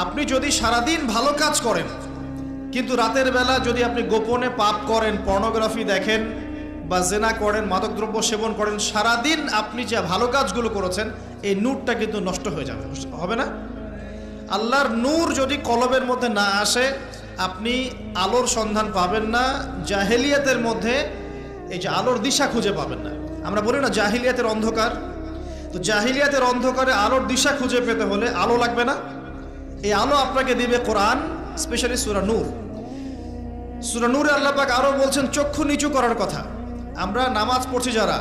আপনি যদি সারাদিন ভালো কাজ করেন কিন্তু রাতের বেলা যদি আপনি গোপনে পাপ করেন, পর্নোগ্রাফি দেখেন বা জেনা করেন, মাদকদ্রব্য সেবন করেন, সারাদিন আপনি যে ভালো কাজগুলো করেছেন এই নূরটা কিন্তু নষ্ট হয়ে যাবে, হবে না? আল্লাহর নূর যদি কলবের মধ্যে না আসে আপনি আলোর সন্ধান পাবেন না, জাহেলিয়াতের মধ্যে এই যে আলোর দিশা খুঁজে পাবেন না। আমরা বলি না জাহিলিয়াতের অন্ধকার, তো জাহিলিয়াতের অন্ধকারে আলোর দিশা খুঁজে পেতে হলে আলো লাগবে না? এই আলো আপনাকে দিবে কোরআন, স্পেশালি সূরা নূর। সূরা নূরে আল্লাহ পাক আরো বলছেন চক্ষু নিচু করার কথা। আমরা নামাজ পড়ছি যারা,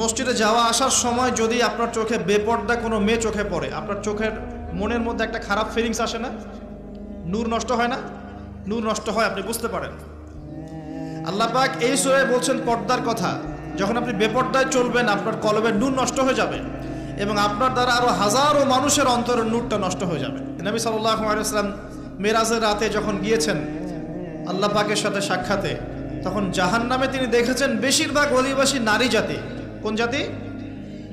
মসজিদে যাওয়া আসার সময় যদি আপনার চোখে বেপর্দা কোনো মেয়ে চোখে পড়ে, আপনার চোখের মনের মধ্যে একটা খারাপ ফিলিংস আসে না? নূর নষ্ট হয় না? নূর নষ্ট হয়, আপনি বুঝতে পারেন। আল্লাহ পাক এই সূরায় বলছেন পর্দার কথা। যখন আপনি বেপর্দায় চলবেন আপনার কলবের নূর নষ্ট হয়ে যাবে এবং আপনার দ্বারা আরো হাজারো মানুষের অন্তরের নূরটা নষ্ট হয়ে যাবে। নবী সাল্লাল্লাহু আলাইহি ওয়াসাল্লাম মেরাজের রাতে যখন গিয়েছেন আল্লাহ পাকের সাথে সাক্ষাতে, তখন জাহান্নামে তিনি দেখেছেন বেশিরভাগ অলিবাসী নারী জাতি। কোন জাতি?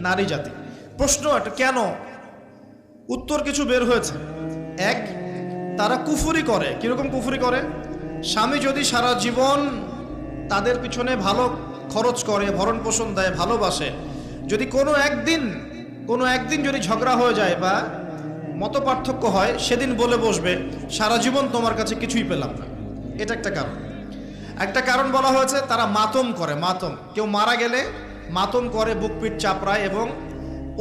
নারী জাতি। প্রশ্ন এটা কেন? উত্তর কিছু বের হয়েছে। এক, তারা কুফরি করে। কিরকম কুফরি করে? স্বামী যদি সারা জীবন তাদের পিছনে ভালো খরচ করে, ভরণ পোষণ দেয়, ভালোবাসে, যদি কোনো একদিন যদি ঝগড়া হয়ে যায় বা মত পার্থক্য হয়, সেদিন বলে বসবে সারা জীবন তোমার কাছে কিছুই পেলাম না। এটা একটা কারণ। একটা কারণ বলা হয়েছে তারা মাতম করে। মাতম, কেউ মারা গেলে মাতম করে, বুক পিঠ চাপড়ায় এবং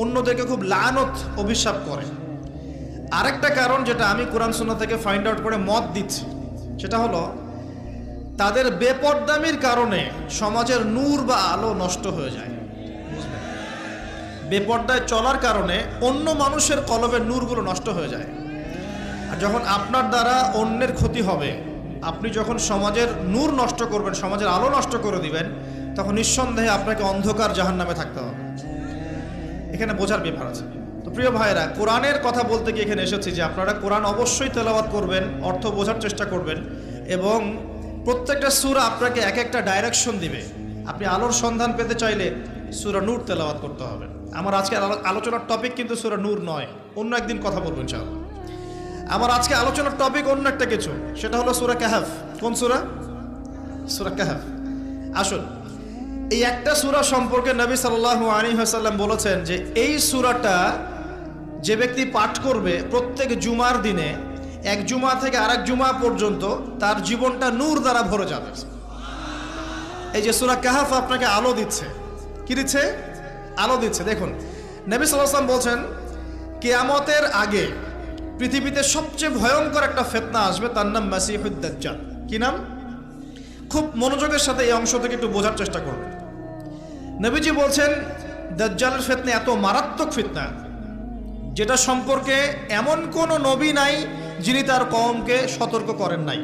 অন্যদেরকে খুব লানত অভিশাপ করে। আরেকটা কারণ যেটা আমি কোরআন সুন্নাহ থেকে ফাইন্ড আউট করে মত দিচ্ছি, সেটা হলো তাদের বেপরদামির কারণে সমাজের নূর বা আলো নষ্ট হয়ে যায়। বেপর্দায় চলার কারণে অন্য মানুষের কলবের নূরগুলো নষ্ট হয়ে যায়। আর যখন আপনার দ্বারা অন্যের ক্ষতি হবে, আপনি যখন সমাজের নূর নষ্ট করবেন, সমাজের আলো নষ্ট করে দিবেন, তখন নিঃসন্দেহে আপনাকে অন্ধকার জাহান্নামে থাকতে হবে। এখানে বোঝার ব্যাপার আছে। তো প্রিয় ভাইরা, কোরআনের কথা বলতে গিয়ে এখানে এসেছি যে আপনারা কোরআন অবশ্যই তেলাওয়াত করবেন, অর্থ বোঝার চেষ্টা করবেন এবং প্রত্যেকটা সূরা আপনাকে এক একটা ডাইরেকশন দিবে। আপনি আলোর সন্ধান পেতে চাইলে সূরা নূর তেলাওয়াত করতে হবে। আমার আজকে আলোচনার টপিক কিন্তু সূরা নূর নয়, অন্য একদিন কথা বলবো ইনশাআল্লাহ। আমার আজকে আলোচনার টপিক অন্য একটা কিছু, সেটা হলো সূরা কাহফ। কোন সূরা? সূরা কাহফ। আসুন, এই একটা সূরা সম্পর্কে নবী সাল্লাল্লাহু আলাইহি ওয়াসাল্লাম বলেছেন যে এই সূরাটা যে ব্যক্তি পাঠ করবে প্রত্যেক জুমার দিনে, এক জুমা থেকে আরেক জুমা পর্যন্ত তার জীবনটা নূর দ্বারা ভরে যাবে। এই যে সূরা কাহফ আপনাকে আলো দিচ্ছে। কি দিচ্ছে? আলো দিচ্ছে। দেখুন, নবী সাল্লাল্লাহু আলাইহি ওয়াসাল্লাম বলছেন কিয়ামতের আগে পৃথিবীতে সবচেয়ে ভয়ঙ্কর একটা ফিতনা আসবে, তার নাম মাসিহুদ দাজ্জাল। কি নাম? খুব মনোযোগের সাথে এই অংশ থেকে একটু বোঝার চেষ্টা করবেন। নবীজি বলছেন দাজ্জালের ফিতনা এত মারাত্মক ফিতনা যেটা সম্পর্কে এমন কোন নবী নাই যিনি তার কওমকে সতর্ক করেন নাই।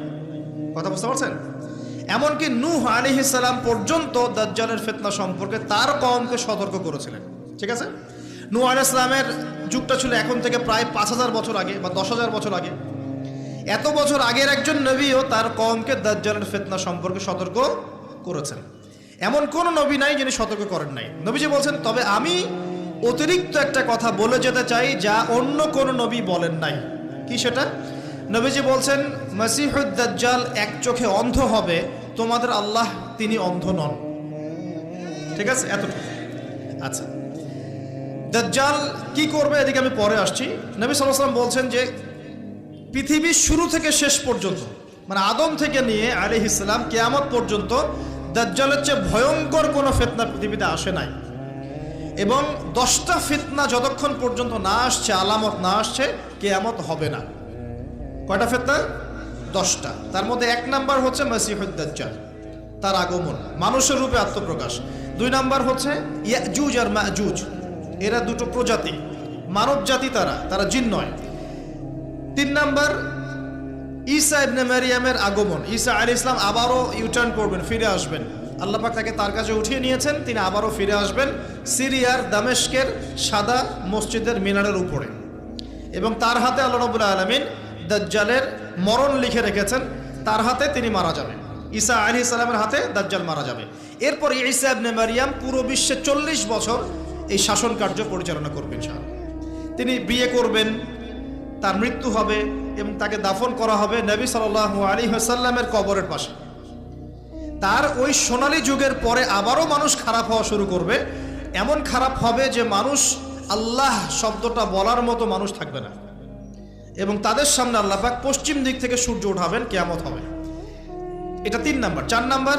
কথা বুঝতে পারছেন? এমনকি নূহ আলাইহিস সালাম পর্যন্ত দাজ্জালের ফিতনা সম্পর্কে তার কওমকে সতর্ক করেছিলেন। ঠিক আছে? নূহ আলাইহিস সালামের যুগটা ছিল এখন থেকে প্রায় 5000 বছর আগে বা 10,000 বছর আগে। এত বছর আগের একজন নবীও তার কওমকে দাজ্জালের ফিতনা সম্পর্কে সতর্ক করেছেন। এমন কোন নবী নাই যিনি সতর্ক করেন নাই। নবীজি বলছেন, তবে আমি অতিরিক্ত একটা কথা বলে যেতে চাই যা অন্য কোন নবী বলেন নাই। কি সেটা? নবীজি বলছেন মাসিহুদ দাজ্জাল এক চোখে অন্ধ হবে, তোমাদের আল্লাহ তিনি অন্ধ নন। ঠিক আছে? এতটুকু। আচ্ছা, দাজ্জাল কি করবে এদিকে আমি পরে আসছি। নবী সাল্লাল্লাহু আলাইহি ওয়াসাল্লাম বলছেন যে পৃথিবীর শুরু থেকে শেষ পর্যন্ত, মানে আদম থেকে নিয়ে আলাইহিস সালাম কিয়ামত পর্যন্ত দাজ্জালের চেয়ে ভয়ঙ্কর কোনো ফিতনা পৃথিবীতে আসে নাই। এবং 10টা ফিতনা যতক্ষণ পর্যন্ত না আসছে, আলামত না আসছে, কিয়ামত হবে না। কয়টা ফিতনা? 10টা। তার মধ্যে 1 নাম্বার হচ্ছে মাসিহুদ দাজ্জাল, তার আগমন, মানুষের রূপে আত্মপ্রকাশ। 2 নাম্বার হচ্ছে ইয়াজুজ আর মাজুজ, এরা দুটো প্রজাতি, মানব জাতি, তারা জিন নয়। 3 নাম্বার ঈসা ইবনে মারিয়ামের আগমন। ঈসা আলাইহিস সালাম আবারও ইউটার্ন করবেন, ফিরে আসবেন। আল্লাহ পাক তাকে তার কাছে উঠিয়ে নিয়েছেন, তিনি আবারও ফিরে আসবেন সিরিয়ার দামেস্কের সাদা মসজিদের মিনারের উপরে, এবং তার হাতে আল্লাহ রাব্বুল আলামিন দাজ্জালের মরণ লিখে রেখেছেন, তার হাতে তিনি মারা যাবেন। ঈসা আলাইহিস সালামের হাতে দাজ্জাল মারা যাবে। এরপর ঈসা ইবনে মারিয়াম পুরো বিশ্বে 40 বছর এই শাসন কার্য পরিচালনা করবেন। তিনি বিয়ে করবেন, তার মৃত্যু হবে এবং তাকে দাফন করা হবে নবী সাল্লাল্লাহু আলাইহি ওয়াসাল্লামের কবরের পাশে। তার ওই সোনালী যুগের পরে আবারও মানুষ খারাপ হওয়া শুরু করবে। এমন খারাপ হবে যে মানুষ আল্লাহ শব্দটা বলার মতো মানুষ থাকবে না, এবং তাদের সামনে আল্লাহ পাক পশ্চিম দিক থেকে সূর্য উঠাবেন, কিয়ামত হবে। এটা 3 নাম্বার। 4 নাম্বার,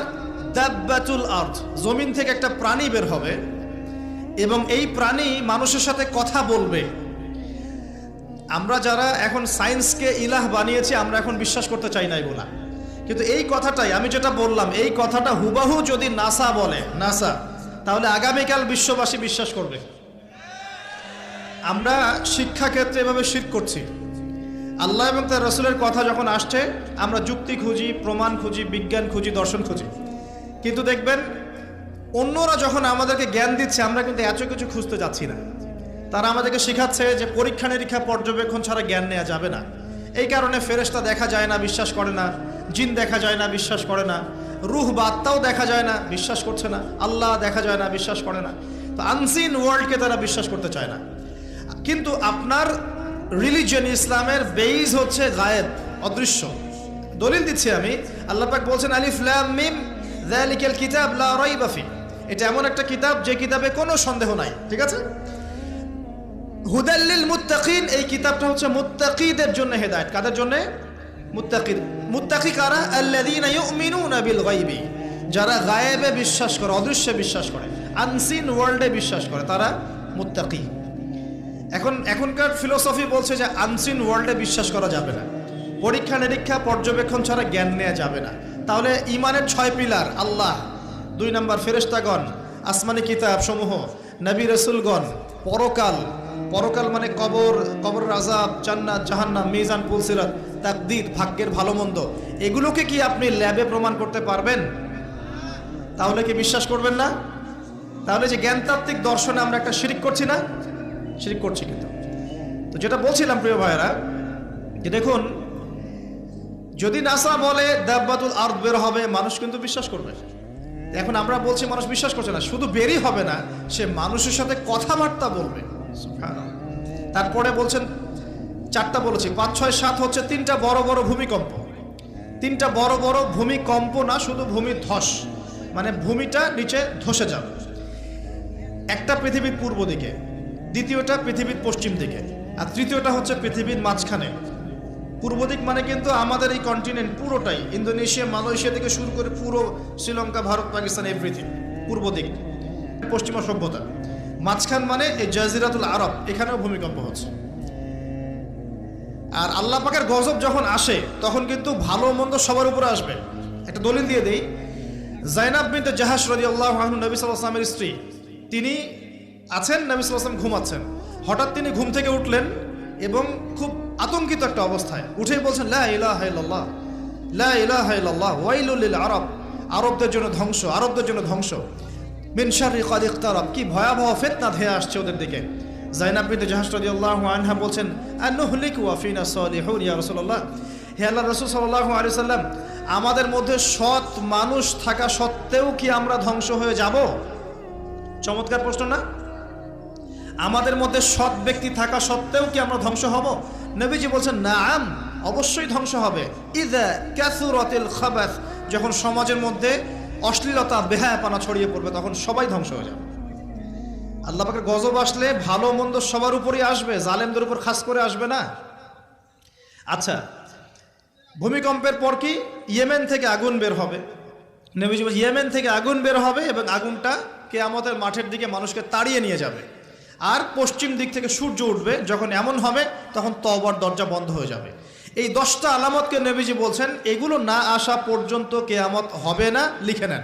দাব্বাতুল আরদ, জমিন থেকে একটা প্রাণী বের হবে এবং এই প্রাণী মানুষের সাথে কথা বলবে। আমরা যারা এখন সায়েন্সকে ইলাহ বানিয়েছি, আমরা এখন বিশ্বাস করতে চাই না এগুলা, কিন্তু এই কথাটাই আমি যেটা বললাম, এই কথাটা হুবাহু যদি নাসা বলে, নাসা, তাহলে আগামীকাল বিশ্ববাসী বিশ্বাস করবে। আমরা শিক্ষাক্ষেত্রে এভাবে শিরক করছি। আল্লাহ এবং তার রাসূলের কথা যখন আসছে, আমরা যুক্তি খুঁজি, প্রমাণ খুঁজি, বিজ্ঞান খুঁজি, দর্শন খুঁজি, কিন্তু দেখবেন অন্যরা যখন আমাদেরকে জ্ঞান দিচ্ছে, আমরা কিন্তু এত কিছু খুঁজতে যাচ্ছি না। তারা আমাদেরকে শেখাচ্ছে যে পরীক্ষা নিরীক্ষা পর্যবেক্ষণ ছাড়া জ্ঞান নেওয়া যাবে না। এই কারণে ফেরেশতা দেখা যায় না, বিশ্বাস করে না, জিন দেখা যায় না, বিশ্বাস করে না, রূহ বা আত্মাও দেখা যায় না, বিশ্বাস করছে না, আল্লাহ দেখা যায় না, বিশ্বাস করে না। তো আনসিন ওয়ার্ল্ডকে তারা বিশ্বাস করতে চায় না। কিন্তু আপনার রিলিজিয়ন ইসলামের বেইজ হচ্ছে গায়েব, অদৃশ্য। দলিল দিচ্ছি আমি, আল্লাহ পাক বলছেন আলিফ লাম মিম যালিকাল কিতাব লা রাইবা ফি, এটা এমন একটা কিতাব যে কিতাবে কোনো সন্দেহ নাই, ঠিক আছে? হুদাল লিল মুত্তাকিন, এই কিতাবটা হচ্ছে মুত্তাকিদের জন্য হেদায়েত। কাদের জন্য? মুত্তাকি। মুত্তাকি কারা? আল্লাযীনা ইউমিনুনা বিল গায়বি, যারা গায়েবে বিশ্বাস করে, অদৃশ্যে বিশ্বাস করে, আনসিন ওয়ার্ল্ডে বিশ্বাস করে, তারা মুত্তাকি। এখনকার ফিলোসফি বলছে যে আনসিন ওয়ার্ল্ডে বিশ্বাস করা যাবে না, পরীক্ষা নিরীক্ষা পর্যবেক্ষণ ছাড়া জ্ঞান নেওয়া যাবে না। তাহলে ইমানের 6 পিলার, আল্লাহ, 2 নাম্বার ফেরেশতাগণ, আসমানি কিতাব সমূহ, নবী রাসূলগণ, পরকাল, পরকাল মানে কবর, কবরের আযাব, জান্নাত জাহান্নাম, মিজান পুলসিরাত, তাকদীর, ভাগ্যের ভালো মন্দ, এগুলোকে কি আপনি ল্যাবে প্রমাণ করতে পারবেন? তাহলে কি বিশ্বাস করবেন না? তাহলে যে জ্ঞানতাত্ত্বিক দর্শনে আমরা একটা শিরক করছি না? শিরক করছি। কিন্তু তো যেটা বলছিলাম প্রিয় ভাইয়েরা, যে দেখুন, যদি নাসা বলে দাব্বাতুল আরদ বের হবে, মানুষ কিন্তু বিশ্বাস করবে। এখন আমরা বলছি মানুষ বিশ্বাস করছে না, শুধু বেরই হবে না, সে মানুষের সাথে কথাবার্তা বলবে। তারপরে বলছেন 4টা বলেছি, 5, 6, 7 হচ্ছে 3টা বড় বড় ভূমিকম্প। 3টা বড় বড় ভূমিকম্প না, শুধু ভূমি ধস, মানে ভূমিটা নিচে ধসে যাবে। একটা পৃথিবীর পূর্ব দিকে, দ্বিতীয়টা পৃথিবীর পশ্চিম দিকে, আর তৃতীয়টা হচ্ছে পৃথিবীর মাঝখানে। পূর্ব দিক মানে কিন্তু আমাদের এই কন্টিনেন্ট পুরোটাই, ইন্দোনেশিয়া, মালয়েশিয়া থেকে শুরু করে পুরো শ্রীলঙ্কা, ভারত, পাকিস্তান, এভরিথিং পূর্ব দিক, পশ্চিমা সভ্যতা। মাঝখান মানে এই জাজিরাতুল আরব, এখানেও ভূমিকম্প হচ্ছে। আর আল্লাহ পাকের গজব যখন আসে, তখন কিন্তু ভালো মন্দ সবার উপরে আসবে। একটা দলিল দিয়ে দেই, জাইনাব বিনতে জাহাশ রাদিয়াল্লাহু আনহা, নবী সাল্লাল্লাহু আলাইহি ওয়াসাল্লামের স্ত্রী, তিনি আছেন, নবী সাল্লাল্লাহু আলাইহি ওয়াসাল্লাম ঘুমাচ্ছেন, হঠাৎ তিনি ঘুম থেকে উঠলেন এবং খুব আতঙ্কিত একটা অবস্থায় উঠেই বলছেন, লা ইলাহা ইল্লাল্লাহ, লা ইলাহা ইল্লাল্লাহ, ওয়াইলুল লিল আরব, আরবদের জন্য ধ্বংস, আরবদের জন্য ধ্বংস, মিন শাররি কাদ ইকতারাব, কি ভয়াবহ ফিতনা ধেয়ে আসছে ওদের দিকে। জাইনাব বিনতে জাহাশ রাদিয়াল্লাহু আনহা বলছেন, আনুহলিকু ওয়া ফিনা সালিহুন ইয়া রাসূলুল্লাহ, হে আল্লাহর রাসূল সাল্লাল্লাহু আলাইহি ওয়াসাল্লাম, আমাদের মধ্যে সৎ মানুষ থাকা সত্ত্বেও কি আমরা ধ্বংস হয়ে যাব? চমৎকার প্রশ্ন না? আমাদের মধ্যে সৎ ব্যক্তি থাকা সত্ত্বেও কি আমরা ধ্বংস হব? নবীজি বলছেন, নাআম, অবশ্যই ধ্বংস হবে। ইযা কাসুরাতিল খাবাস, যখন সমাজের মধ্যে অশ্লীলতা, বেহায়াপনা ছড়িয়ে পড়বে, তখন সবাই ধ্বংস হয়ে যাবে। আল্লাহ পাকের গজব আসলে ভালো মন্দ সবার উপরই আসবে, জালেমদের উপর খাস করে আসবে না। আচ্ছা, ভূমিকম্পের পর কি? ইয়েমেন থেকে আগুন বের হবে। নবীজি বলেন, ইয়েমেন থেকে আগুন বের হবে এবং আগুনটা কিয়ামতের মাঠের দিকে মানুষকে তাড়িয়ে নিয়ে যাবে। আর পশ্চিম দিক থেকে সূর্য উঠবে। যখন এমন হবে, তখন তওবার দরজা বন্ধ হয়ে যাবে। এই 10টা আলামতকে নবীজি বলছেন, এগুলো না আসা পর্যন্ত কিয়ামত হবে না, লিখে নেন।